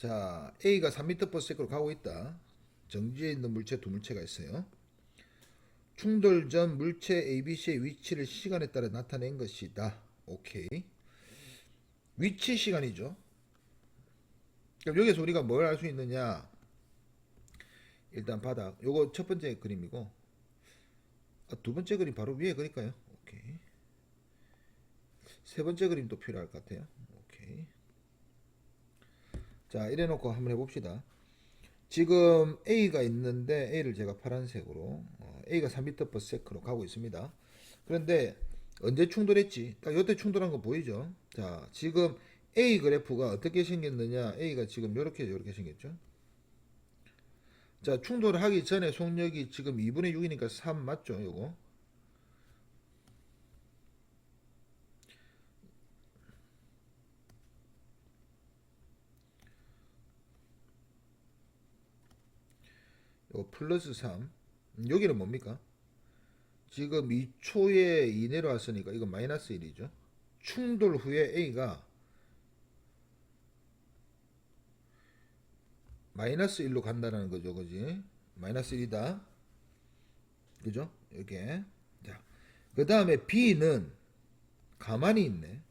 자, A가 3m/s로 가고 있다. 정지해 있는 물체 두 물체가 있어요. 충돌 전 물체 ABC의 위치를 시간에 따라 나타낸 것이다. 오케이. 위치 시간이죠. 그럼 여기서 우리가 뭘 알 수 있느냐? 일단 바닥. 요거 첫 번째 그림이고, 두 번째 그림 바로 위에 그릴까요? 오케이. 세 번째 그림도 필요할 것 같아요. 오케이. 자, 이래 놓고 한번 해봅시다. 지금 A가 있는데 A를 제가 파란색으로 A가 3m/s로 가고 있습니다. 그런데 언제 충돌했지? 딱 이때 충돌한 거 보이죠? 자, 지금 A 그래프가 어떻게 생겼느냐? A가 지금 이렇게 생겼죠? 자, 충돌하기 전에 속력이 지금 2분의 6이니까 3 맞죠? 요거. 요거 플러스 3. 여기는 뭡니까? 지금 2초에 이내로 왔으니까 이거 마이너스 1이죠. 충돌 후에 A가 마이너스 1로 간다는 거죠. 그지? 마이너스 1이다. 그죠? 이렇게. 자, 그 다음에 B는 가만히 있네.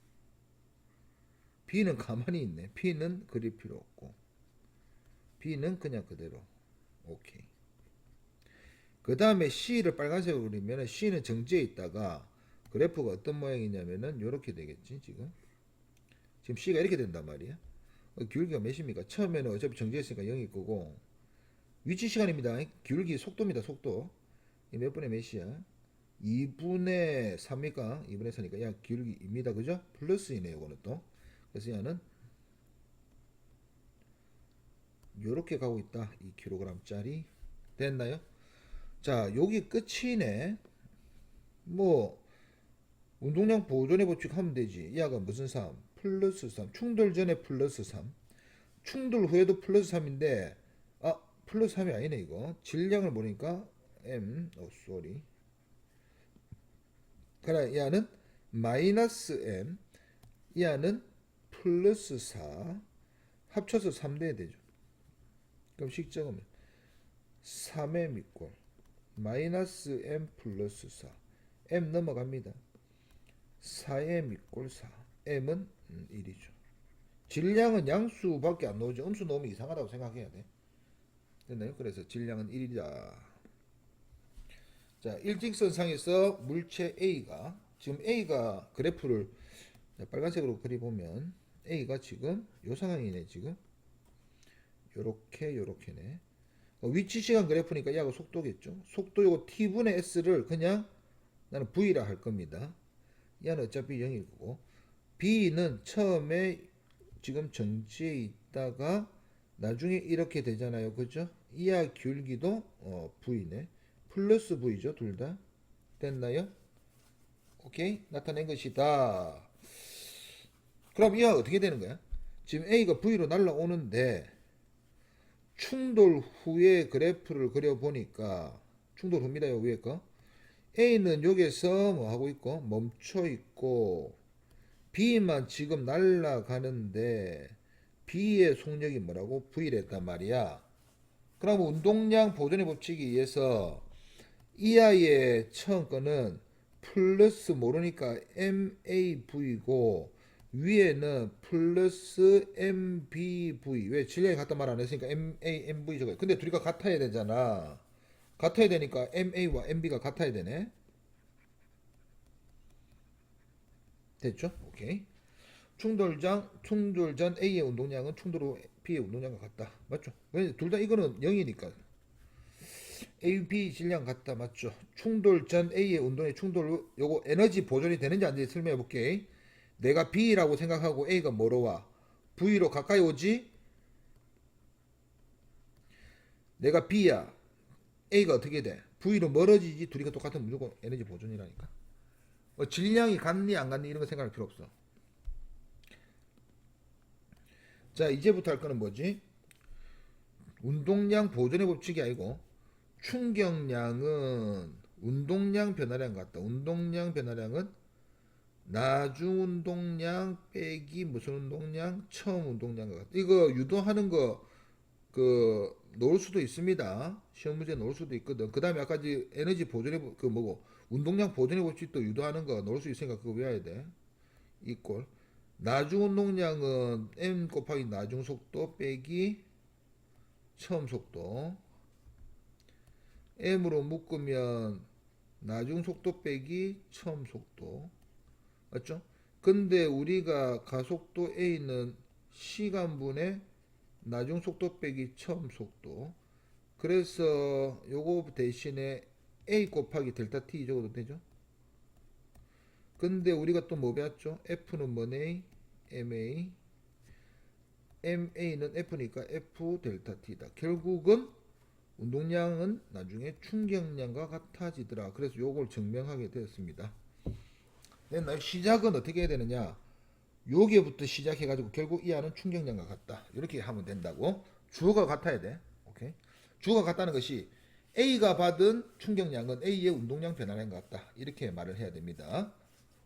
B는 가만히 있네. B는 그릴 필요 없고. B는 그냥 그대로. 오케이. 그 다음에 C를 빨간색으로 그리면 C는 정지해 있다가 그래프가 어떤 모양이냐면은 이렇게 되겠지. 지금 C가 이렇게 된단 말이야. 기울기가 몇입니까? 처음에는 어차피 정지했으니까 0일 거고, 위치 시간입니다. 기울기 속도입니다. 속도. 이 몇 분의 몇이야? 2분의 3입니까? 2분의 4니까 야 기울기 2입니다. 그죠? 플러스이네요. 이거는 또. 그래서 얘는 요렇게 가고 있다. 2kg짜리. 됐나요? 자, 여기 끝이네. 뭐 운동량 보존의 법칙 하면 되지. 야가 무슨 3? 플러스 3. 충돌 전에 플러스 3. 충돌 후에도 플러스 3인데 플러스 3이 아니네 이거. 질량을 보니까 쏘리. 그래, 야는 마이너스 m, 야는 플러스 4. 합쳐서 3 돼야 되죠. 그럼 식정은 3m 이꼴 마이너스 m 플러스 4. m 넘어갑니다. 4m 이꼴 4. m은 1이죠. 질량은 양수밖에 안 나오죠. 음수 나오면 이상하다고 생각해야 돼. 됐나요? 그래서 질량은 1이다. 자, 일직선상에서 물체 A가 지금 A가 그래프를 빨간색으로 그려보면 A가 지금 요 상황이네. 지금 요렇게네. 위치 시간 그래프니까 야가 속도겠죠. 속도 요거 t분의 s를 그냥 나는 v라 할 겁니다. 야는 어차피 0일 거고, b는 처음에 지금 정지해 있다가 나중에 이렇게 되잖아요. 그죠? 이하 기울기도 v네. 플러스 v죠. 둘 다. 됐나요? 오케이. 나타낸 것이다. 그럼 이하 어떻게 되는 거야? 지금 a가 v로 날라오는데 충돌 후에 그래프를 그려보니까 충돌 후입니다. 요 위에 거. A는 여기서 뭐 하고 있고 멈춰 있고 B만 지금 날아가는데 B의 속력이 뭐라고? V랬단 말이야. 그럼 운동량 보존의 법칙에 의해서 이하의 처음 거는 플러스 모르니까 MAV고 위에는 플러스 MBV. 왜 질량이 같다 말 안 했으니까 MAMV 저거. 근데 둘이가 같아야 되잖아. 같아야 되니까 MA와 MB가 같아야 되네. 됐죠? 오케이. 충돌 전 A의 운동량은 충돌 후 B의 운동량과 같다. 맞죠? 둘 다 이거는 0이니까. A, B 질량 같다. 맞죠? 충돌 전 A의 운동의 충돌 후 요거 에너지 보존이 되는지 안 되는지 설명해 볼게. 내가 B라고 생각하고 A가 뭐로 와? V로 가까이 오지? 내가 B야. A가 어떻게 돼? V로 멀어지지? 둘이가 똑같은 무조건 에너지 보존이라니까. 질량이 같니 안 같니 이런 거 생각할 필요 없어. 자, 이제부터 할 거는 뭐지? 운동량 보존의 법칙이 아니고 충격량은 운동량 변화량 같다. 운동량 변화량은 나중 운동량 빼기 무슨 운동량? 처음 운동량과 같다. 이거 유도하는 거 그 놓을 수도 있습니다. 시험 문제 놓을 수도 있거든. 그 다음에 아까 에너지 보존의 그 뭐고 운동량 보존의 법칙도 유도하는 거 놓을 수 있으니까 그거 외워야 돼. 이꼴 나중 운동량은 m 곱하기 나중 속도 빼기 처음 속도. m으로 묶으면 나중 속도 빼기 처음 속도. 맞죠? 근데 우리가 가속도 a는 시간분의 나중 속도 빼기 처음 속도. 그래서 요거 대신에 a 곱하기 델타 t 적어도 되죠? 근데 우리가 또 뭐 배웠죠? f는 뭐네? ma. ma는 f니까 f 델타 t다. 결국은 운동량은 나중에 충격량과 같아지더라. 그래서 요걸 증명하게 되었습니다. 됐나요? 시작은 어떻게 해야 되느냐? 여기부터 시작해가지고 결국 이 안은 충격량과 같다. 이렇게 하면 된다고. 주어가 같아야 돼. 오케이. 주어가 같다는 것이 A가 받은 충격량은 A의 운동량 변화량 같다. 이렇게 말을 해야 됩니다.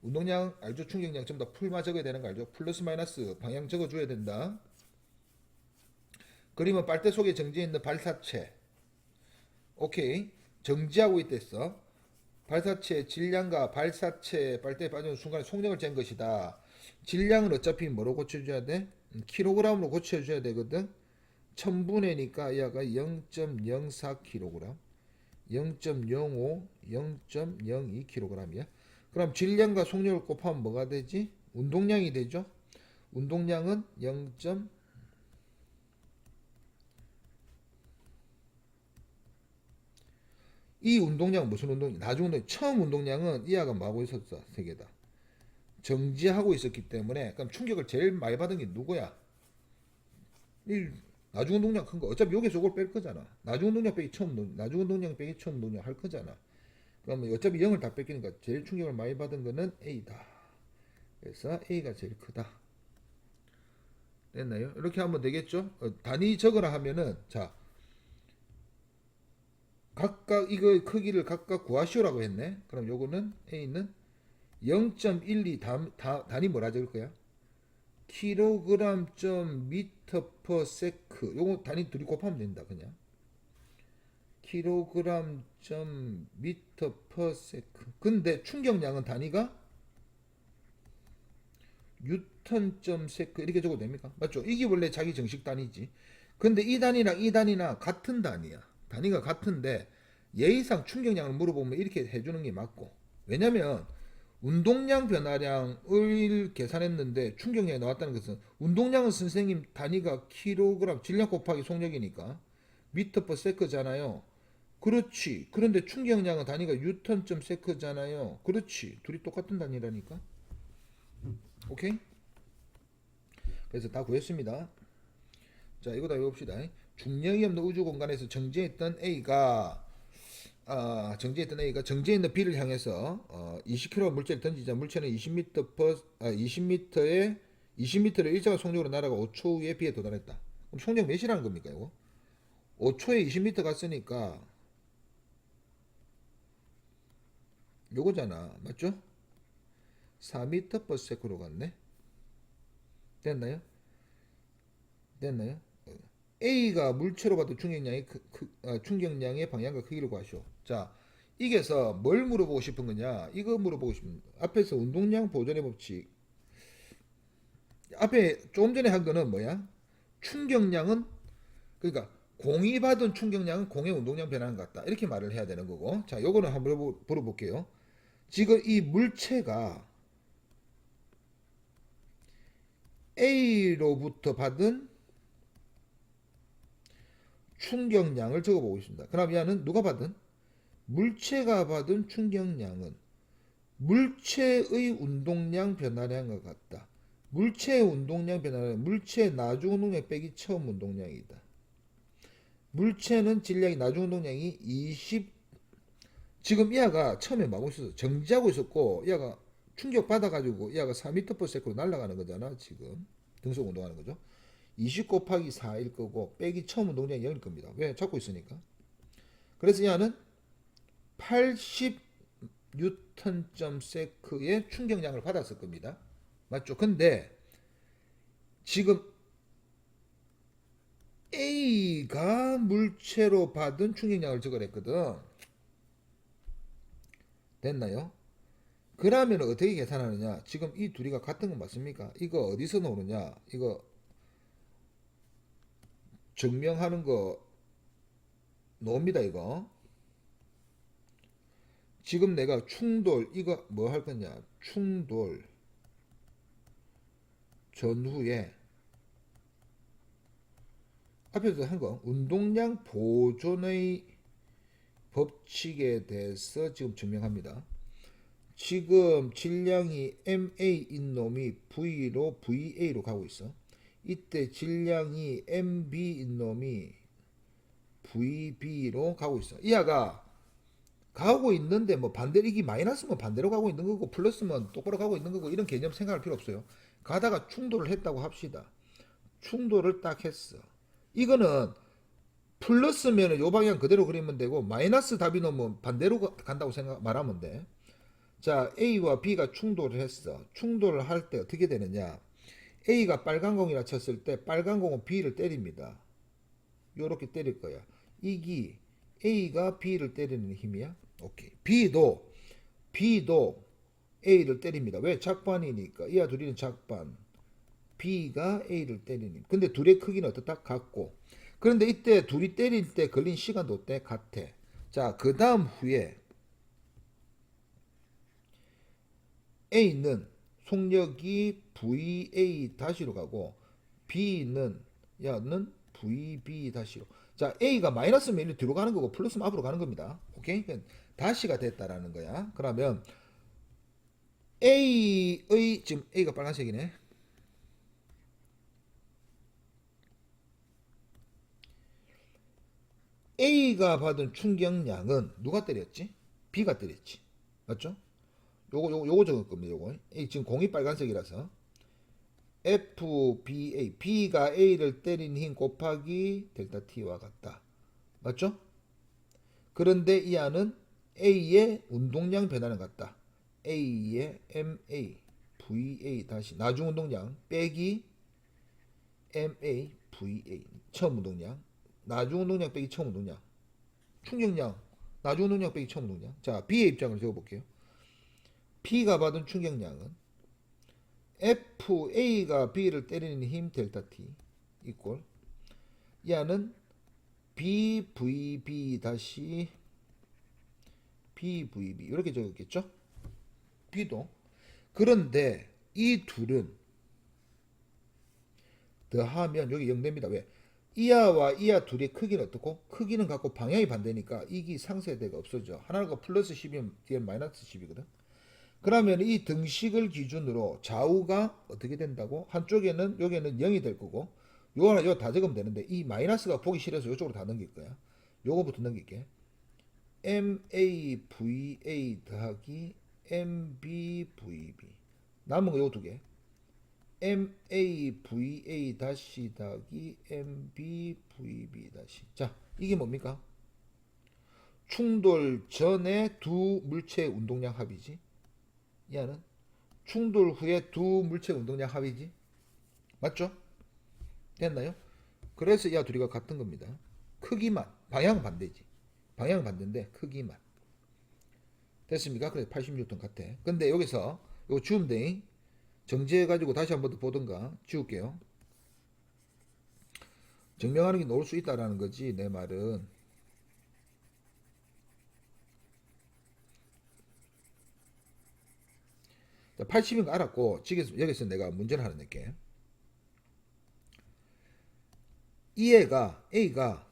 운동량 알죠? 충격량 전부 다 풀마 적어야 되는 거 알죠? 플러스 마이너스 방향 적어줘야 된다. 그러면 빨대 속에 정지해 있는 발사체. 오케이. 정지하고 있댔어. 발사체 질량과 발사체 빨대에 빠지는 순간에 속력을 잰 것이다. 질량은 어차피 뭐로 고쳐줘야 돼? 킬로그램으로 고쳐줘야 되거든. 1000분의니까 얘가 0.04kg, 0.05, 0.02kg이야. 그럼 질량과 속력을 곱하면 뭐가 되지? 운동량이 되죠. 운동량은 0. 이 운동량 무슨 운동량? 나중 운동 처음 운동량은 이하가 뭐하고 있었어? 세 개다. 정지하고 있었기 때문에 그럼 충격을 제일 많이 받은 게 누구야? 이 나중 운동량 큰 거. 어차피 여기서 이걸 뺄 거잖아. 나중 운동량 빼기 처음 운동, 나중 운동량 빼기 처음 운동량 할 거잖아. 그러면 어차피 0을 다 뺏기니까 제일 충격을 많이 받은 거는 A다. 그래서 A가 제일 크다. 됐나요? 이렇게 하면 되겠죠? 단위 적으라 하면은 자 각각 이거 크기를 각각 구하시오라고 했네. 그럼 요거는 A는 0.12 단위 뭐라 적을 거야? 킬로그램 점 미터 퍼 세크. 요거 단위 둘이 곱하면 된다 그냥. 킬로그램 점 미터 퍼 세크. 근데 충격량은 단위가 뉴턴 점 세크 이렇게 적어도 됩니까? 맞죠? 이게 원래 자기 정식 단위지. 근데 이 단위랑 이 단위나 같은 단위야. 단위가 같은데 예의상 충격량을 물어보면 이렇게 해주는 게 맞고. 왜냐면 운동량 변화량을 계산했는데 충격량이 나왔다는 것은 운동량은 선생님 단위가 킬로그램 질량 곱하기 속력이니까 미터 퍼 세크잖아요. 그렇지. 그런데 충격량은 단위가 뉴턴 점 세크잖아요. 그렇지. 둘이 똑같은 단위라니까. 오케이? 그래서 다 구했습니다. 자, 이거 다 외웁시다. 중력이 없는 우주 공간에서 정지했던 A가 정지해 있는 B를 향해서 20km 물체를 던지자 물체는 20m를 일정한 속력으로 날아가 5초 후에 B에 도달했다. 그럼 속력 몇이라는 겁니까, 이거? 5초에 20m 갔으니까 요거잖아. 맞죠? 4m per sec로 갔네. 됐나요? 됐나요? A가 물체로 받은 충격량의 방향과 크기를 구하시오. 자, 이게서 뭘 물어보고 싶은 거냐? 이거 물어보고 싶습니다. 앞에서 운동량 보존의 법칙. 앞에 조금 전에 한 거는 뭐야? 충격량은 그러니까 공이 받은 충격량은 공의 운동량 변화는 같다. 이렇게 말을 해야 되는 거고. 자, 요거는 한번 물어볼게요. 지금 이 물체가 A로부터 받은 충격량을 적어보고 있습니다. 그럼 얘는 누가 받은? 물체가 받은 충격량은 물체의 운동량 변화량과 같다. 물체의 운동량 변화량, 물체의 나중 운동량 빼기 처음 운동량이다. 물체는 질량이 나중 운동량이 20. 지금 얘가 처음에 막고 있었어. 정지하고 있었고 얘가 충격 받아가지고 얘가 4m/s로 날아가는 거잖아. 지금 등속 운동하는 거죠. 20 곱하기 4일 거고 빼기 처음 운동량이 0일 겁니다. 왜? 잡고 있으니까. 그래서 얘는 80 뉴턴.세크의 충격량을 받았을 겁니다. 맞죠? 근데 지금 A가 물체로 받은 충격량을 적어냈거든. 됐나요? 그러면 어떻게 계산하느냐? 지금 이 둘이가 같은 건 맞습니까? 이거 어디서 나오느냐? 이거 증명하는 거 나옵니다, 이거. 지금 내가 충돌, 이거 뭐 할 거냐? 충돌 전후에 앞에서 한 거 운동량 보존의 법칙에 대해서 지금 증명합니다. 지금 질량이 MA인 놈이 V로 VA로 가고 있어. 이때 질량이 MB인 놈이 VB로 가고 있어. 이하가 가고 있는데 뭐 반대로 이게 마이너스면 반대로 가고 있는 거고 플러스면 똑바로 가고 있는 거고 이런 개념 생각할 필요 없어요. 가다가 충돌을 했다고 합시다. 충돌을 딱 했어. 이거는 플러스면 요 방향 그대로 그리면 되고 마이너스 답이 나오면 반대로 간다고 생각 말하면 돼. 자, A와 B가 충돌을 했어. 충돌을 할 때 어떻게 되느냐? A가 빨간 공이라 쳤을 때 빨간 공은 B를 때립니다. 요렇게 때릴 거야. 이기 A가 B를 때리는 힘이야. 오케이. B도 A를 때립니다. 왜? 작반이니까. 이와 둘이는 작반. B가 A를 때리는. 근데 둘의 크기는 어떻다? 같고. 그런데 이때 둘이 때릴 때 걸린 시간도 어때? 같아. 자, 그 다음 후에 A는 속력이 VA 다시로 가고 B는 야는 VB 다시로. 자, A가 마이너스면 이리 뒤로 가는 거고 플러스면 앞으로 가는 겁니다. 오케이? 다시가 됐다라는 거야. 그러면 A의 지금 A가 빨간색이네. A가 받은 충격량은 누가 때렸지? B가 때렸지. 맞죠? 요거 적을 겁니다. 요거. A 지금 공이 빨간색이라서 FBA B가 A를 때린 힘 곱하기 델타 T와 같다. 맞죠? 그런데 이 안은 A의 운동량 변화는 같다. A의 MA VA 다시 나중 운동량 빼기 MA VA 처음 운동량 나중 운동량 빼기 처음 운동량 충격량 나중 운동량 빼기 처음 운동량. 자, B의 입장을 적어볼게요. B가 받은 충격량은 FA가 B를 때리는 힘 델타 T 이꼴 이하는 BVB 다시 BVB 이렇게 적었겠죠? B도. 그런데 이 둘은 더하면 여기 0 됩니다. 왜? 이하와 이하 둘의 크기는 어떻고? 크기는 같고 방향이 반대니까 이기 상쇄대가 없어져. 하나가 플러스 10이면 뒤에는 마이너스 10이거든. 그러면 이 등식을 기준으로 좌우가 어떻게 된다고? 한쪽에는 여기는 0이 될 거고 요 하나 요 다 적으면 되는데 이 마이너스가 보기 싫어서 이쪽으로 다 넘길 거야. 요거부터 넘길게. MAVA 더하기 MBVB 남은 거 요 두 개. MAVA 다시 더하기 MBVB 다시. 자, 이게 뭡니까? 충돌 전에 두 물체의 운동량 합이지. 얘는 충돌 후에 두 물체 운동량 합이지. 맞죠? 됐나요? 그래서 이 둘이가 같은 겁니다. 크기만 방향 반대지. 방향 반대인데 크기만. 됐습니까? 그래서 86톤 같아. 근데 여기서 이거 지우면 돼. 정지해가지고 다시 한번 더 보든가. 지울게요. 증명하는 게 나올 수 있다라는 거지 내 말은. 자, 80인 거 알았고 여기서 내가 문제를 하나 낼게. 이 애가 A가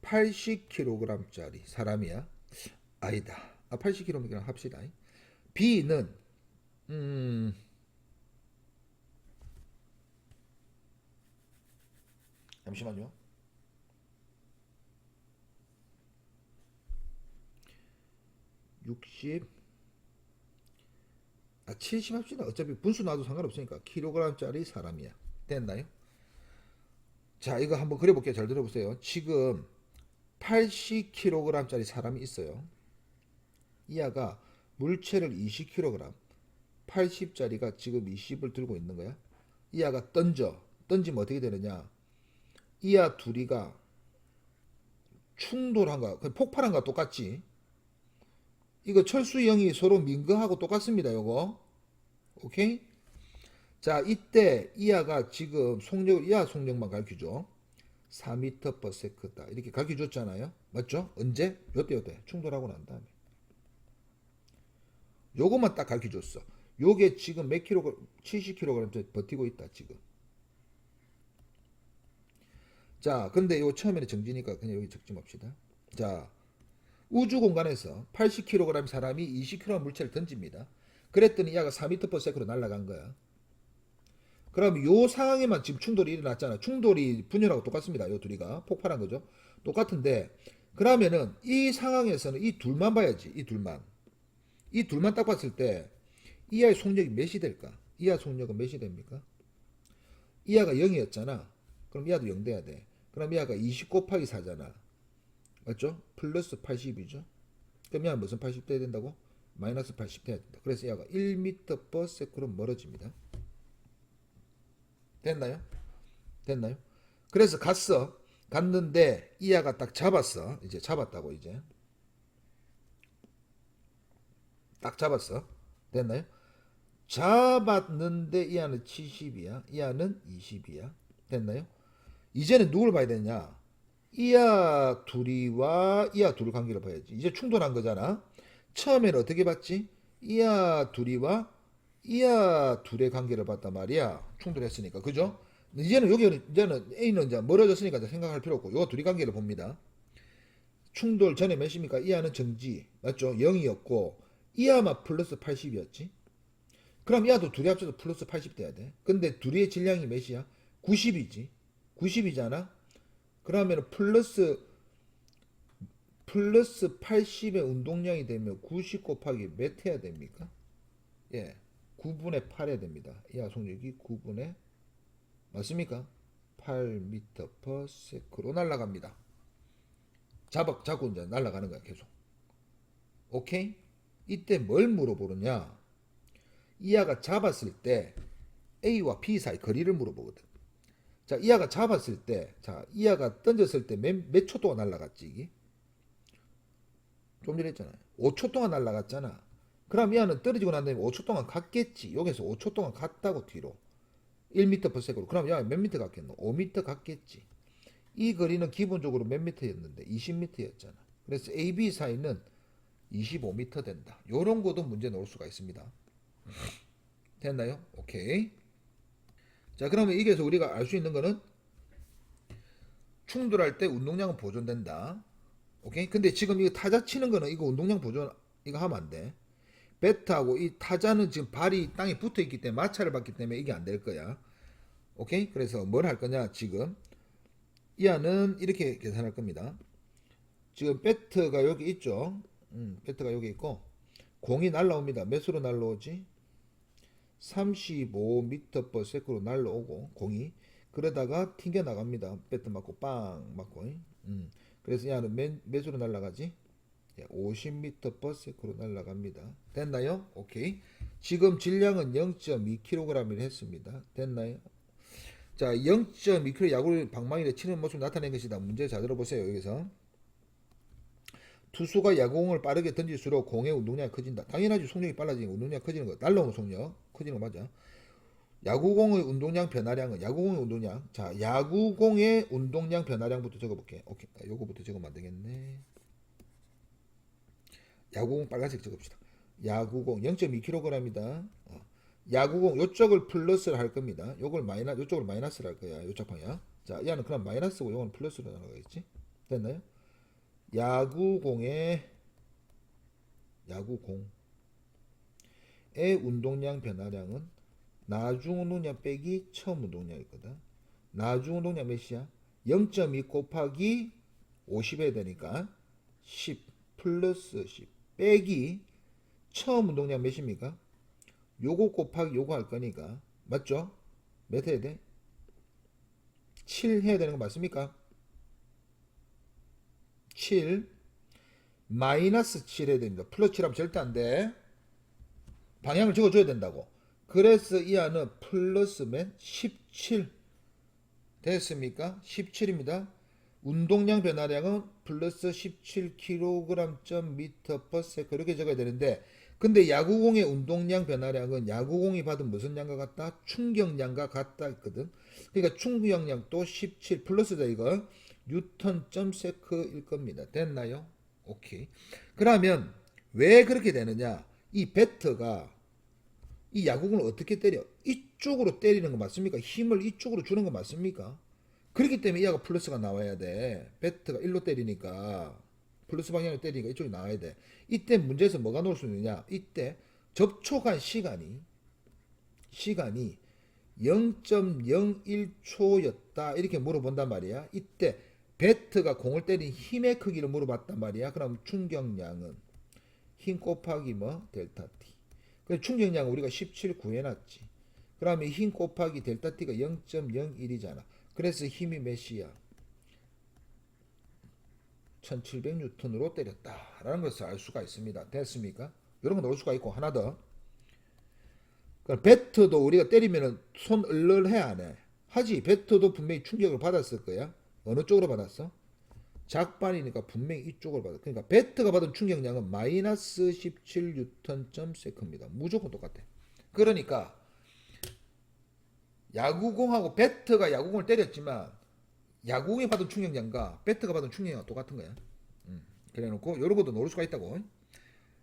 80kg짜리 사람이야. 아니다. 80kg 합시다. B는 잠시만요. 60 70 합시다. 어차피 분수 놔도 상관없으니까 킬로그램짜리 사람이야. 됐나요? 자, 이거 한번 그려볼게요. 잘 들어보세요. 지금 80kg짜리 사람이 있어요. 이 아가 물체를 20kg, 80짜리가 지금 20을 들고 있는 거야. 이 아가 던지면 어떻게 되느냐? 이 아 둘이가 충돌한 거, 폭발한 거 똑같지? 이거 철수형이 서로 민거하고 똑같습니다. 요거. 오케이? 자, 이때 이하가 지금 이하 속력만 가르쳐줘. 4m/s다. 이렇게 가르쳐줬잖아요. 맞죠? 언제? 요때 충돌하고 난 다음에. 요것만 딱 가르쳐줬어. 요게 지금 몇 킬로그램? 70kg 버티고 있다 지금. 자, 근데 요 처음에는 정지니까 그냥 여기 적지 맙시다. 자, 우주 공간에서 80kg 사람이 20kg 물체를 던집니다. 그랬더니 얘가 4m/s로 날아간 거야. 그럼 요 상황에만 지금 충돌이 일어났잖아. 충돌이 분열하고 똑같습니다. 요 둘이가 폭발한 거죠. 똑같은데 그러면은 이 상황에서는 이 둘만 봐야지. 이 둘만 딱 봤을 때 이하의 속력이 몇이 될까? 이하 속력은 몇이 됩니까? 이하가 0이었잖아. 그럼 이하도 0 돼야 돼. 그럼 이하가 20 곱하기 4잖아. 맞죠? 플러스 80이죠. 그럼 이하 무슨 80 돼야 된다고? 마이너스 80 돼야 된다. 그래서 이하가 1m/s로 멀어집니다. 됐나요? 됐나요? 그래서 갔는데 이하가 딱 잡았어. 이제 잡았다고 이제. 딱 잡았어. 됐나요? 잡았는데 이하는 70이야. 이하는 20이야. 됐나요? 이제는 누굴 봐야 되냐? 이하 둘이와 이하 둘 관계를 봐야지. 이제 충돌한 거잖아. 처음에는 어떻게 봤지? 이하 둘이와 이하 둘의 관계를 봤단 말이야. 충돌했으니까. 그죠? 이제는 A는 이제 멀어졌으니까 이제 생각할 필요 없고 요 둘이 관계를 봅니다. 충돌 전에 몇입니까? 이하는 정지. 맞죠? 0이었고 이하만 플러스 80이었지. 그럼 이하도 둘이 합쳐서 플러스 80 돼야 돼. 근데 둘이의 질량이 몇이야? 90이지. 90이잖아. 그러면 플러스 80의 운동량이 되면 90 곱하기 몇 해야 됩니까? 예. 9분의 8 해야 됩니다. 이하 속력이 9분의 맞습니까? 8m/s로 날아갑니다. 잡고 이제 날아가는 거야, 계속. 오케이? 이때 뭘 물어보느냐? 이하가 잡았을 때 A와 B 사이 거리를 물어보거든. 자, 이하가 잡았을 때, 자, 이하가 던졌을 때 몇 초 동안 날아갔지, 이게? 좀 전에 했잖아요. 5초 동안 날아갔잖아. 그럼 이하는 떨어지고 난 다음에 5초 동안 갔겠지. 여기서 5초 동안 갔다고 뒤로. 1m/s로. 그럼 야, 몇 미터 갔겠노? 5m 갔겠지. 이 거리는 기본적으로 몇 미터였는데? 20m였잖아. 그래서 AB 사이는 25m 된다. 요런 것도 문제 넣을 수가 있습니다. 됐나요? 오케이. 자, 그러면 여기에서 우리가 알 수 있는 거는 충돌할 때 운동량은 보존된다. 오케이? 근데 지금 이거 타자 치는 거는 이거 운동량 보존 이거 하면 안 돼. 배트하고 이 타자는 지금 발이 땅에 붙어 있기 때문에 마찰을 받기 때문에 이게 안 될 거야. 오케이? 그래서 뭘 할 거냐? 지금 이하는 이렇게 계산할 겁니다. 지금 배트가 여기 있죠. 배트가 여기 있고 공이 날라옵니다. 몇으로 날라오지? 35m/s로 날라오고 공이 그러다가 튕겨 나갑니다. 배트 맞고 빵 맞고. 그래서 얘는 몇으로 날아가지? 50m/s로 날아갑니다. 됐나요? 오케이. 지금 질량은 0.2kg이라 했습니다. 됐나요? 자, 0.2kg 야구를 방망이를 치는 모습을 나타낸 것이다. 문제 잘 들어보세요. 여기서 투수가 야구공을 빠르게 던질수록 공의 운동량이 커진다. 당연하지. 속력이 빨라지니까 운동량이 커지는 거. 날라오는 속력 커지는 거 맞아. 야구공의 운동량 변화량은 야구공의 운동량. 자, 야구공의 운동량 변화량부터 적어볼게. 오케이, 요거부터 적으면 안 되겠네. 야구공 빨간색 적읍시다. 야구공 0.2kg이다. 야구공 요쪽을 플러스를 할 겁니다. 요쪽을 마이너스를 할 거야. 요쪽 방향. 자, 얘는 그럼 마이너스고 요건 플러스로 나가겠지? 됐나요? 야구공의 운동량 변화량은 나중 운동량 빼기 처음 운동량일 거다. 나중 운동량 몇이야? 0.2 곱하기 50 해야 되니까 10 플러스 10 빼기 처음 운동량 몇입니까? 요거 곱하기 요거 할 거니까 맞죠? 몇 해야 돼? 7 해야 되는 거 맞습니까? 7 마이너스 7 해야 됩니다. 플러스 7하면 절대 안 돼. 방향을 적어줘야 된다고. 그래서 이 안은 플러스면 17 됐습니까? 17입니다. 운동량 변화량은 플러스 17kg/m/s 이렇게 적어야 되는데, 근데 야구공의 운동량 변화량은 야구공이 받은 무슨 양과 같다? 충격량과 같다 했거든. 그러니까 충격량도 17 플러스다 이거 뉴턴.s일 겁니다. 됐나요? 오케이. 그러면 왜 그렇게 되느냐? 이 배트가 이 야구공을 어떻게 때려? 이쪽으로 때리는 거 맞습니까? 힘을 이쪽으로 주는 거 맞습니까? 그렇기 때문에 이 아가 플러스가 나와야 돼. 배트가 일로 때리니까 플러스 방향으로 때리니까 이쪽이 나와야 돼. 이때 문제에서 뭐가 나올 수 있느냐? 이때 접촉한 시간이 0.01초였다 이렇게 물어본단 말이야. 이때 배트가 공을 때린 힘의 크기를 물어봤단 말이야. 그럼 충격량은 힘 곱하기 뭐 델타 T. 그래서 충격량은 우리가 17 구해놨지. 그러면 힘 곱하기 델타 T가 0.01이잖아. 그래서 힘이 몇이야? 1700N으로 때렸다라는 것을 알 수가 있습니다. 됐습니까? 이런 거 넣을 수가 있고, 하나 더. 배트도 우리가 때리면 손 얼얼해 안 해? 하지. 배트도 분명히 충격을 받았을 거야. 어느 쪽으로 받았어? 작발이니까 분명히 이쪽으로 받았어. 그러니까 배트가 받은 충격량은 마이너스 17Nm/s입니다. 무조건 똑같아. 그러니까 야구공하고 배트가 야구공을 때렸지만 야구공이 받은 충격량과 배트가 받은 충격량은 똑같은 거야. 그래 놓고 요런 것도 놓을 수가 있다고.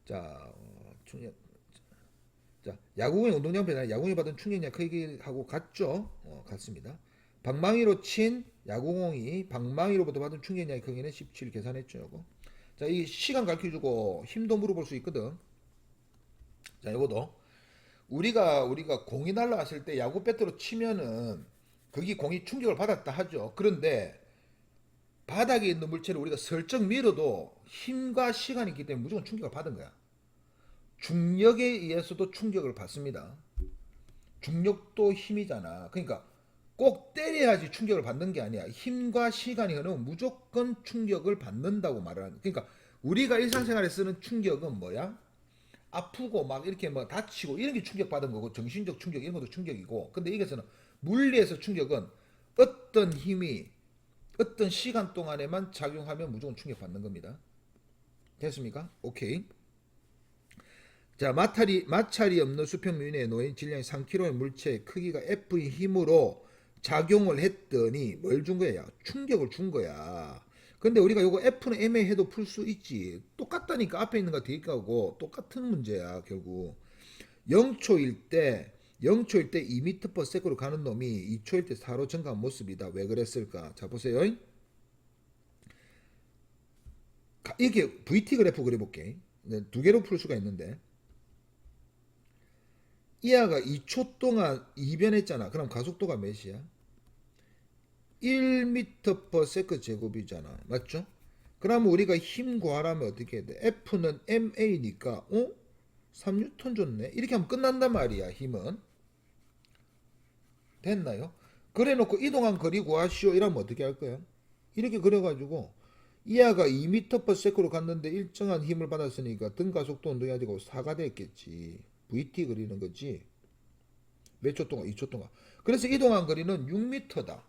자, 충격. 자, 야구공의 운동량 변화, 야구공이 받은 충격량 크기하고 같죠? 같습니다. 방망이로 친 야구공이 방망이로부터 받은 충격량의 크기는 17 계산했죠, 요거. 자, 이 시간 가르쳐주고 힘도 물어볼 수 있거든. 자, 요거도 우리가 공이 날라왔을 때 야구 배트로 치면은 거기 공이 충격을 받았다 하죠. 그런데 바닥에 있는 물체를 우리가 슬쩍 밀어도 힘과 시간이 있기 때문에 무조건 충격을 받은 거야. 중력에 의해서도 충격을 받습니다. 중력도 힘이잖아. 그러니까 꼭 때려야지 충격을 받는 게 아니야. 힘과 시간이 흐르면 무조건 충격을 받는다고 말하는. 그러니까 우리가 일상생활에 쓰는 충격은 뭐야? 아프고 막 이렇게 뭐 다치고 이런 게 충격받은 거고, 정신적 충격 이런 것도 충격이고. 근데 이것은 물리에서 충격은 어떤 힘이 어떤 시간 동안에만 작용하면 무조건 충격받는 겁니다. 됐습니까? 오케이. 자, 마찰이 없는 수평 위에 놓인 질량이 3kg의 물체의 크기가 F의 힘으로 작용을 했더니 뭘 준 거야? 충격을 준 거야. 근데 우리가 요거 F는 MA 해도 풀 수 있지. 똑같다니까. 앞에 있는 거 뒤에 거고 똑같은 문제야 결국. 0초일 때 2m/s로 가는 놈이 2초일 때 4로 증가한 모습이다. 왜 그랬을까? 자, 보세요. 이렇게 VT 그래프 그려볼게. 두 개로 풀 수가 있는데, 이하가 2초 동안 이변했잖아. 그럼 가속도가 몇이야? 1m/s 제곱이잖아. 맞죠? 그러면 우리가 힘 구하려면 어떻게 해야 돼? F는 MA니까 3N 줬네. 이렇게 하면 끝난단 말이야. 힘은. 됐나요? 그래 놓고 이동한 거리 구하시오 이러면 어떻게 할 거야? 이렇게 그려가지고 이하가 2m/s로 갔는데 일정한 힘을 받았으니까 등가속도 운동이 가지고 4가 됐겠지. VT 그리는 거지. 몇 초 동안? 2초 동안. 그래서 이동한 거리는 6m다.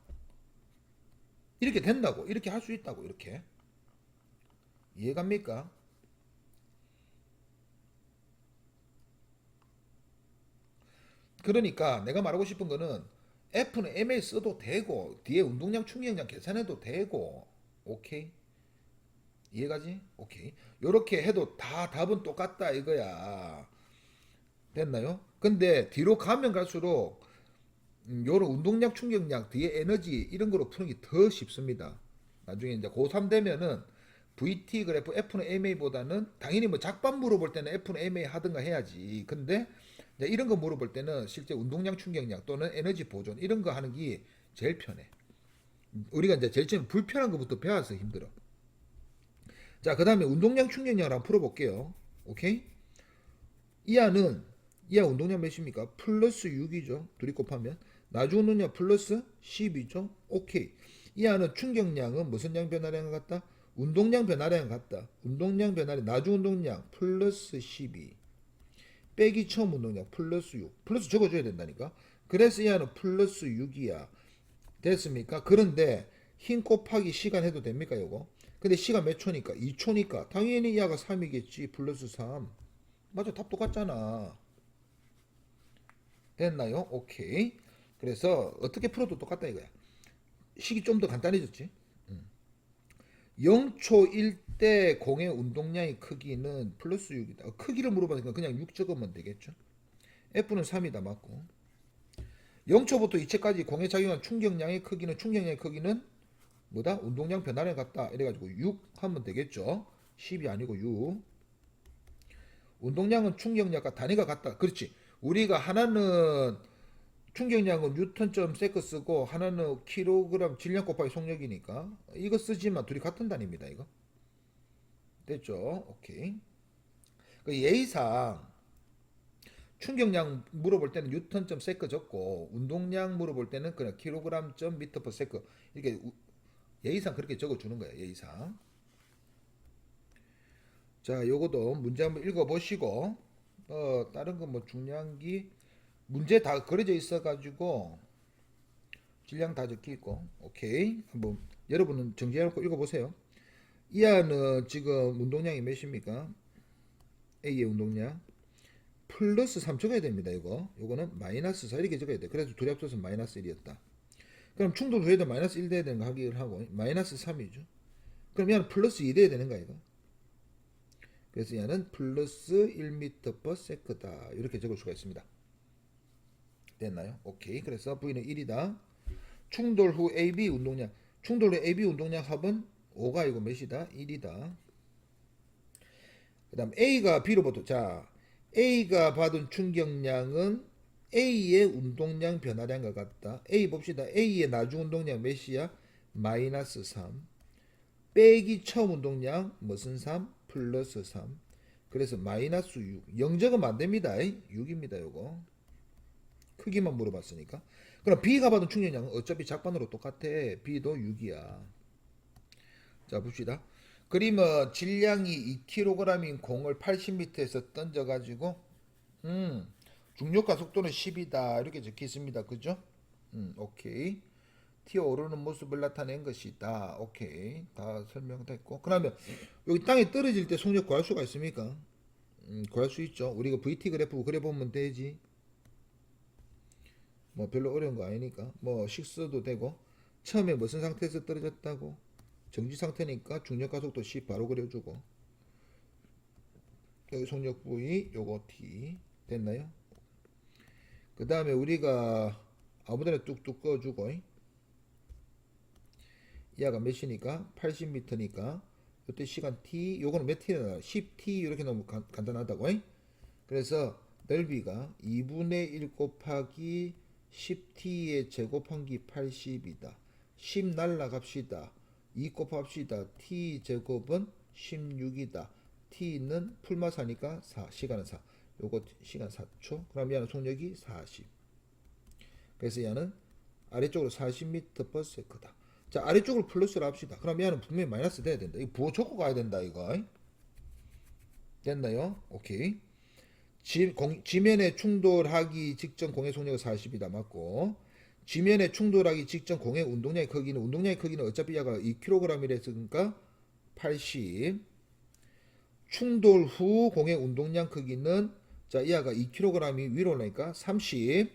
이렇게 된다고. 이렇게 할 수 있다고. 이렇게. 이해갑니까? 그러니까 내가 말하고 싶은 거는 F는 MA 써도 되고 뒤에 운동량 충격량 계산해도 되고, 오케이? 이해가지? 오케이. 요렇게 해도 다 답은 똑같다 이거야. 됐나요? 근데 뒤로 가면 갈수록 요런 운동량 충격량 뒤에 에너지 이런 거로 푸는 게 더 쉽습니다. 나중에 이제 고3 되면은 VT 그래프 F는 MA보다는 당연히 뭐 작반 물어볼 때는 F는 MA 하든가 해야지. 근데 이제 이런 거 물어볼 때는 실제 운동량 충격량 또는 에너지 보존 이런 거 하는 게 제일 편해. 우리가 이제 제일 처음 불편한 것부터 배워서 힘들어. 자, 그 다음에 운동량 충격량을 한번 풀어볼게요. 오케이? 이하 운동량 몇입니까? 플러스 6이죠. 둘이 곱하면. 나중 운동량 플러스 10이죠. 오케이. 이하는 충격량은 무슨 양 변화량과 같다? 운동량 변화량 같다. 운동량 변화량 나중 운동량 플러스 12 빼기 처음 운동량 플러스 6 플러스 적어줘야 된다니까. 그래서 얘는 플러스 6이야. 됐습니까? 그런데 흰 곱하기 시간 해도 됩니까 요거? 근데 시간 몇 초니까? 2초니까 당연히 얘가 3이겠지. 플러스 3. 맞아, 답 똑같잖아. 됐나요? 오케이. 그래서 어떻게 풀어도 똑같다 이거야. 식이 좀 더 간단해졌지. 0초 1대 공의 운동량의 크기는 플러스 6이다. 크기를 물어보니까 그냥 6 적으면 되겠죠. F는 3이다 맞고. 0초부터 2초까지 공에 작용한 충격량의 크기는 뭐다? 운동량 변화량 같다. 이래가지고 6 하면 되겠죠. 10이 아니고 6. 운동량은 충격량과 단위가 같다. 그렇지. 우리가 하나는 충격량은 뉴턴점 세크 쓰고 하나는 킬로그램 질량 곱하기 속력이니까 이거 쓰지만 둘이 같은 단위입니다. 이거 됐죠? 오케이. 그 예의상 충격량 물어볼 때는 뉴턴점 세크 적고 운동량 물어볼 때는 그냥 킬로그램 점 미터 퍼 세크 이렇게 예의상 그렇게 적어주는 거예요. 예의상. 자, 요거도 문제 한번 읽어보시고 다른 거 뭐 중량기 문제 다 그려져 있어가지고 질량 다 적혀 있고 오케이. 한번 여러분은 정지해놓고 읽어보세요. 이 안은 지금 운동량이 몇입니까? A의 운동량 플러스 3 적어야 됩니다. 요거는 마이너스 4 이렇게 적어야 돼. 그래서 둘이 합쳐서 마이너스 1이었다. 그럼 충돌 후에도 마이너스 1 돼야 되는 거 확인을 하고 마이너스 3이죠. 그럼 얘는 플러스 2 돼야 되는 거야 이거. 그래서 얘는 플러스 1m/s다. 이렇게 적을 수가 있습니다. 됐나요? 오케이. 그래서 V는 1이다. 충돌 후 AB 운동량. 충돌 후 AB 운동량 합은 5가 아니고 몇이다? 1이다. 그 다음 A가 B로 보도. 자, A가 받은 충격량은 A의 운동량 변화량과 같다. A 봅시다. A의 나중 운동량 몇이야? 마이너스 3. 빼기 처음 운동량 무슨 3? 플러스 3. 그래서 마이너스 6. 영적은 안 됩니다. 6입니다. 요거. 크기만 물어봤으니까. 그럼 B가 받은 충격량은 어차피 작반으로 똑같아. B도 6이야. 자, 봅시다. 그러면 질량이 2kg인 공을 80m에서 던져가지고 중력과 속도는 10이다. 이렇게 적혀 있습니다. 그죠? 오케이. 튀어 오르는 모습을 나타낸 것이다. 오케이. 다 설명됐고. 그러면 여기 땅에 떨어질 때 속력 구할 수가 있습니까? 구할 수 있죠. 우리가 VT 그래프 그려보면 되지. 뭐 별로 어려운 거 아니니까. 뭐 식서도 되고. 처음에 무슨 상태에서 떨어졌다고? 정지 상태니까 중력 가속도 10 바로 그려주고. 여기 속력 V, 요거 T. 됐나요? 그 다음에 우리가 아무데나 뚝뚝 꺼주고. 얘가 몇이니까 80m니까 이때 시간 t 요거는 몇 t나 10t 이렇게 너무 간단하다고. 그래서 넓이가 2분의 1 곱하기 10t의 제곱한 기 80이다. 10 날라갑시다. 2 곱합시다. t 제곱은 16이다. t는 풀마사니까 4 시간은 4. 요거 시간 4초. 그럼 얘는 속력이 40. 그래서 얘는 아래쪽으로 40m/s다. 자, 아래쪽을 플러스로 합시다. 그럼 얘는 분명히 마이너스 돼야 된다. 이거 부호 적고 가야 된다, 이거. 됐나요? 오케이. 지면에 충돌하기 직전 공의 속력은 40이다. 맞고. 지면에 충돌하기 직전 공의 운동량의 크기는 어차피 얘가 2kg이랬으니까 80. 충돌 후 공의 운동량 크기는 자, 얘가 2kg이 위로 올라니까 30.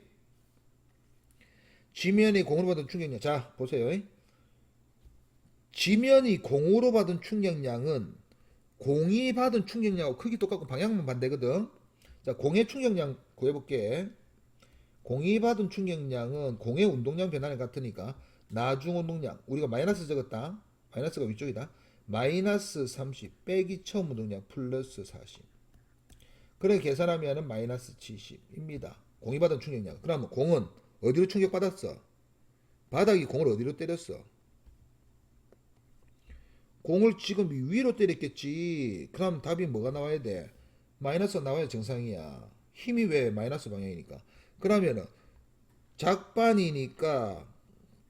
지면이 공으로 받은 충격량. 자, 보세요. 지면이 공으로 받은 충격량은 공이 받은 충격량하고 크기 똑같고 방향만 반대거든. 자, 공의 충격량 구해볼게. 공이 받은 충격량은 공의 운동량 변화량 같으니까 나중 운동량 우리가 마이너스 적었다. 마이너스가 위쪽이다. 마이너스 30 빼기 처음 운동량 플러스 40. 그래 계산하면 마이너스 70입니다. 공이 받은 충격량. 그러면 공은 어디로 충격받았어? 바닥이 공을 어디로 때렸어? 공을 지금 위로 때렸겠지. 그럼 답이 뭐가 나와야 돼? 마이너스 나와야 정상이야. 힘이 왜 마이너스 방향이니까. 그러면은 작반이니까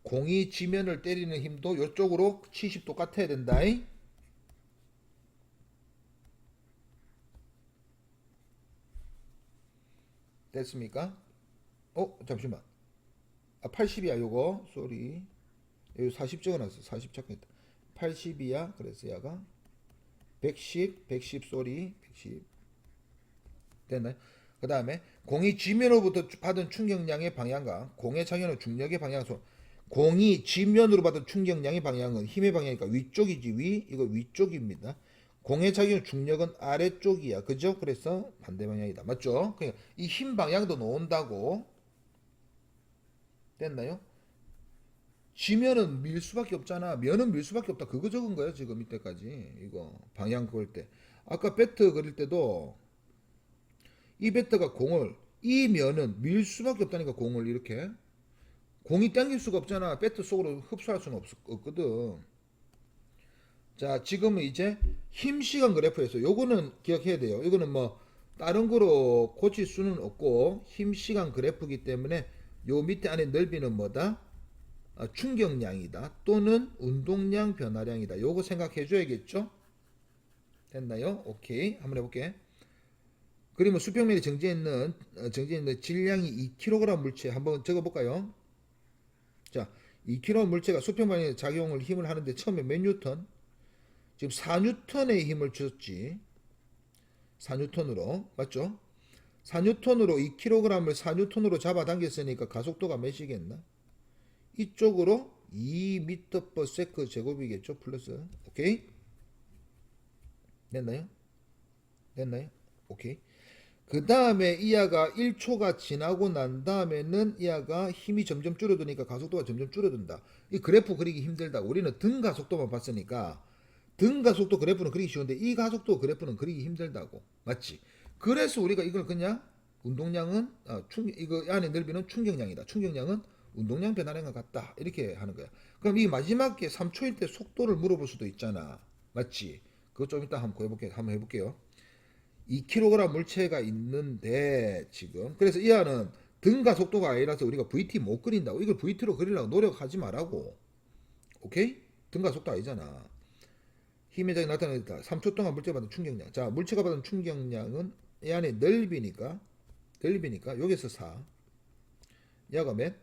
공이 지면을 때리는 힘도 이쪽으로 70 똑같아야 된다. 됐습니까? 잠시만. 80이야 요거. 쏘리. 여기 40 적어놨어. 40 착각했다. 80이야. 그래서 얘가 110 쏘리. 110 됐나요? 그 다음에 공이 지면으로부터 받은 충격량의 방향과 공의 작용은 중력의 방향으로 공이 지면으로 받은 충격량의 방향은 힘의 방향이니까 위쪽이지 이거 위쪽입니다. 공의 작용 중력은 아래쪽이야. 그죠? 그래서 반대 방향이다. 맞죠? 그러니까 이 힘 방향도 놓은다고. 됐나요? 지면은 밀 수밖에 없잖아. 면은 밀 수밖에 없다. 그거 적은 거야 지금 이때까지. 이거 방향 그을 때. 아까 배트 그릴 때도 이 배트가 공을 이 면은 밀 수밖에 없다니까. 공을 이렇게 공이 당길 수가 없잖아. 배트 속으로 흡수할 수는 없거든. 자, 지금은 이제 힘 시간 그래프에서 요거는 기억해야 돼요. 이거는 뭐 다른 거로 고칠 수는 없고 힘 시간 그래프이기 때문에 요 밑에 안에 넓이는 뭐다? 충격량이다. 또는 운동량 변화량이다. 요거 생각해 줘야겠죠? 됐나요? 오케이. 한번 해볼게. 그러면 수평면에 정지해 있는 질량이 2kg 물체 한번 적어볼까요? 자, 2kg 물체가 수평면에 작용을 힘을 하는데 처음에 몇 뉴턴? 지금 4뉴턴의 힘을 줬지. 4뉴턴으로. 맞죠? 4뉴턴으로 2kg을 4뉴턴으로 잡아당겼으니까 가속도가 몇이겠나? 이쪽으로 2m/s 제곱이겠죠. 플러스. 오케이? 됐나요? 됐나요? 오케이. 그 다음에 이하가 1초가 지나고 난 다음에는 이하가 힘이 점점 줄어드니까 가속도가 점점 줄어든다. 이 그래프 그리기 힘들다. 우리는 등 가속도만 봤으니까 등 가속도 그래프는 그리기 쉬운데 이 가속도 그래프는 그리기 힘들다고. 맞지? 그래서 우리가 이걸 그냥 운동량은 이거 안에 넓이는 충격량이다. 충격량은 운동량 변화량과 같다. 이렇게 하는 거야. 그럼 이 마지막에 3초일 때 속도를 물어볼 수도 있잖아. 맞지? 그거 좀 이따 한번 해볼게요. 2kg 물체가 있는데 지금 그래서 이 안은 등가 속도가 아니라서 우리가 VT 못 그린다고. 이걸 VT로 그리려고 노력하지 말라고. 오케이? 등가 속도 아니잖아. 힘의 작용이 나타나겠다. 3초 동안 물체가 받은 충격량. 자, 물체가 받은 충격량은 이 안에 넓이니까 여기서 4. 야가 몇?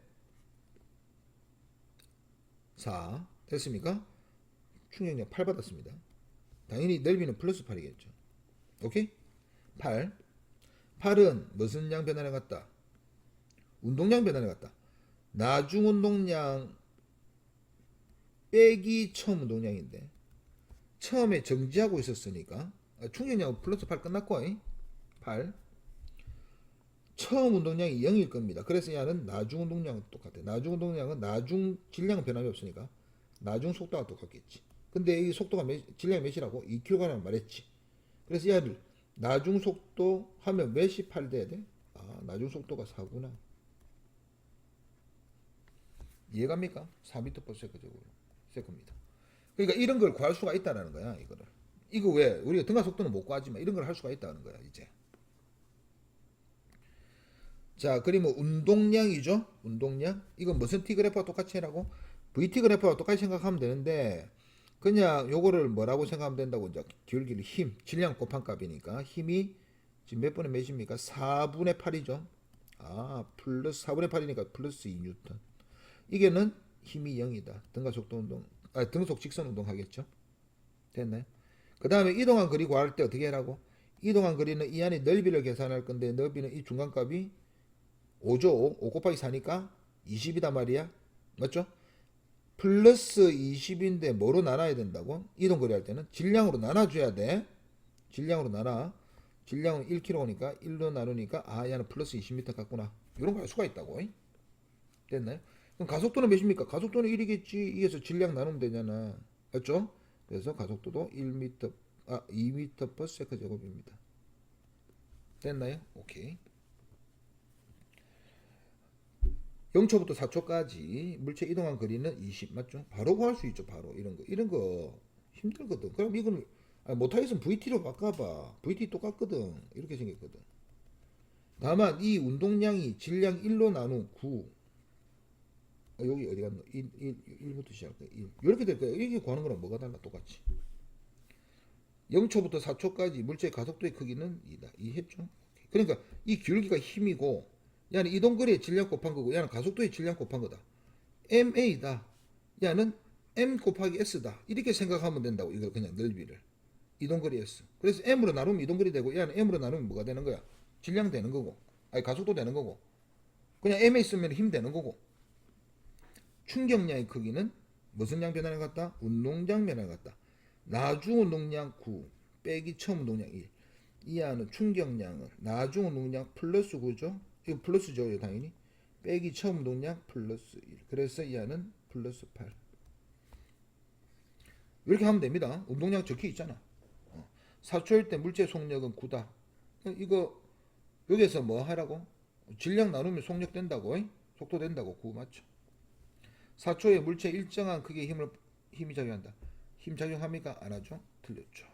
4. 됐습니까? 충격량 8 받았습니다. 당연히 넓이는 플러스 8이겠죠. 오케이? 8. 8은 무슨 양 변화량 같다? 운동량 변화량 같다. 나중 운동량 빼기 처음 운동량인데 처음에 정지하고 있었으니까 충격량은 플러스 8 끝났고 8. 처음 운동량이 0일 겁니다. 그래서 얘는 나중 운동량은 똑같아. 나중 운동량은 나중 질량은 변함이 없으니까 나중 속도가 똑같겠지. 근데 이 속도가 질량이 몇이라고? 2kg 말했지. 그래서 얘를 나중 속도 하면 몇이 8 돼야 돼? 나중 속도가 4구나. 이해갑니까? 4m/s입니다. 그러니까 이런 걸 구할 수가 있다는 거야. 이거 왜 우리가 등가 속도는 못 구하지만 이런 걸 할 수가 있다는 거야. 이제. 자, 그러면 운동량이죠. 운동량. 이건 무슨 T 그래프와 똑같이 해라고? VT 그래프와 똑같이 생각하면 되는데 그냥 요거를 뭐라고 생각하면 된다고. 이제 기울기를 힘, 질량 곱한 값이니까 힘이 지금 몇 분의 몇입니까? 4분의 8이죠. 플러스 4분의 8이니까 플러스 2뉴턴. 이게는 힘이 0이다. 등가속도 운동, 등속 직선 운동 하겠죠. 됐나요? 그 다음에 이동한 거리 구할 때 어떻게 하라고? 이동한 거리는 이 안에 넓이를 계산할 건데 넓이는 이 중간값이 5죠. 5 곱하기 4니까 20이다 말이야. 맞죠? 플러스 20인데 뭐로 나눠야 된다고? 이동거리 할 때는 질량으로 나눠줘야 돼. 질량으로 나눠. 질량은 1kg니까 1로 나누니까 얘는 플러스 20m 같구나. 이런 거 할 수가 있다고. 됐나요? 그럼 가속도는 몇입니까? 가속도는 1이겠지. 이에서 질량 나누면 되잖아. 맞죠? 그래서 가속도도 2m/s 제곱입니다. 됐나요? 오케이. 0초부터 4초까지 물체 이동한 거리는 20 맞죠? 바로 구할 수 있죠. 바로 이런 거 힘들거든. 그럼 이건 못하겠으면 VT로 바꿔봐. VT 똑같거든. 이렇게 생겼거든. 다만 이 운동량이 질량 1로 나눈 9 여기 어디 갔노? 1부터 시작해. 1. 이렇게 될 거야. 이게 구하는 거랑 뭐가 달라? 똑같이. 0초부터 4초까지 물체의 가속도의 크기는 2다. 이해했죠? 그러니까 이 기울기가 힘이고 야는 이동거리의 질량 곱한 거고 야는 가속도의 질량 곱한 거다. ma다. 야는 m 곱하기 s다. 이렇게 생각하면 된다고. 이걸 그냥 넓이를. 이동거리 s. 그래서 m으로 나누면 이동거리 되고 야는 m으로 나누면 뭐가 되는 거야? 질량 되는 거고. 아니 가속도 되는 거고. 그냥 m에 있으면 힘 되는 거고. 충격량의 크기는 무슨 양 변화를 갖다? 운동량 변화를 갖다. 나중 운동량 9 빼기 처음 운동량 1. 이하는 충격량은 나중 운동량 플러스 9죠. 이거 플러스죠, 당연히. 빼기 처음 운동량 플러스 1. 그래서 이하는 플러스 8. 이렇게 하면 됩니다. 운동량 적혀 있잖아. 4초일 때 물체 속력은 9다. 이거 여기서 뭐 하라고? 질량 나누면 속력 된다고. 속도 된다고. 9 맞죠? 4초에 물체 일정한 크기의 힘이 작용한다. 힘 작용합니까? 안 하죠? 틀렸죠.